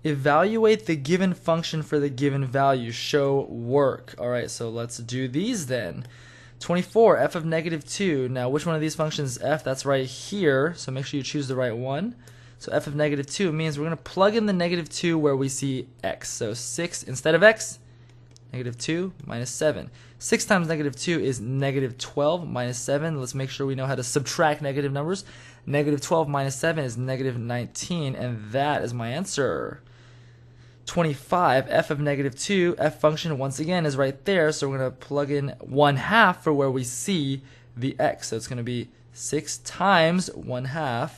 Evaluate the given function for the given value. Show work. All right, so let's do these then. 24, f of negative 2. Now, which one of these functions is f? That's right here, so make sure you choose the right one. So f of negative 2 means we're going to plug in the negative 2 where we see x. So 6 instead of x, negative 2 minus 7. 6 times negative 2 is negative 12 minus 7. Let's make sure we know how to subtract negative numbers. Negative 12 minus 7 is negative 19, and that is my answer. 25, f of negative 2, f function once again is right there, so we're going to plug in 1/2 for where we see the x. So it's going to be 6 times 1/2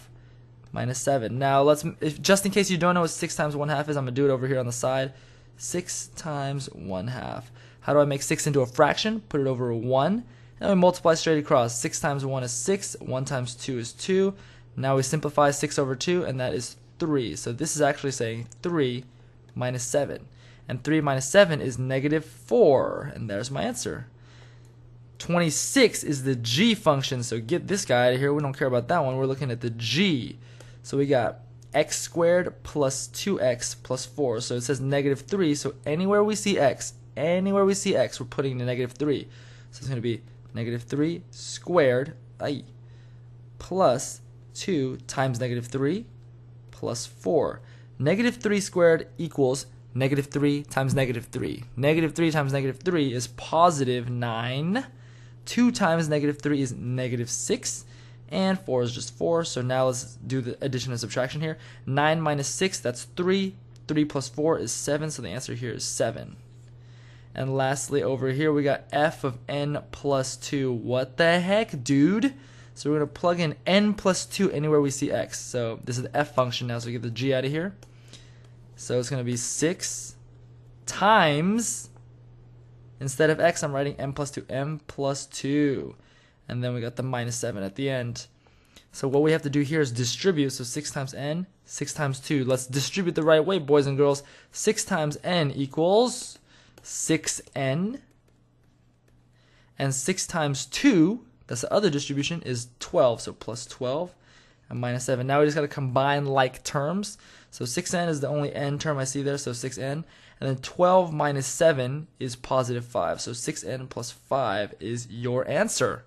minus 7. Now, just in case you don't know what 6 times 1/2 is, I'm going to do it over here on the side. 6 times 1/2. How do I make 6 into a fraction? Put it over 1, and we multiply straight across. 6 times 1 is 6, 1 times 2 is 2. Now we simplify 6 over 2, and that is 3. So this is actually saying 3 minus 7. And 3 minus 7 is negative 4. And there's my answer. 26 is the g function. So get this guy out of here. We don't care about that one. We're looking at the g. So we got x squared plus 2x plus 4. So it says negative 3. So anywhere we see x, we're putting the negative 3. So it's going to be negative 3 squared plus 2 times negative 3 plus 4. Negative 3 squared equals negative 3 times negative 3. Negative 3 times negative 3 is positive 9. 2 times negative 3 is negative 6. And 4 is just 4. So now let's do the addition and subtraction here. 9 minus 6, that's 3. 3 plus 4 is 7. So the answer here is 7. And lastly, over here, we got f of n plus 2. What the heck, dude? So we're going to plug in n plus 2 anywhere we see x. So this is the f function now, so we get the g out of here. So it's going to be 6 times, instead of x, I'm writing m plus 2, m plus 2. And then we got the minus 7 at the end. So what we have to do here is distribute. So 6 times n, 6 times 2. Let's distribute the right way, boys and girls. 6 times n equals 6n. And 6 times 2, that's the other distribution, is 12. So plus 12 and minus 7. Now we just got to combine like terms. So 6n is the only n term I see there, so 6n. And then 12 minus 7 is positive 5. So 6n plus 5 is your answer.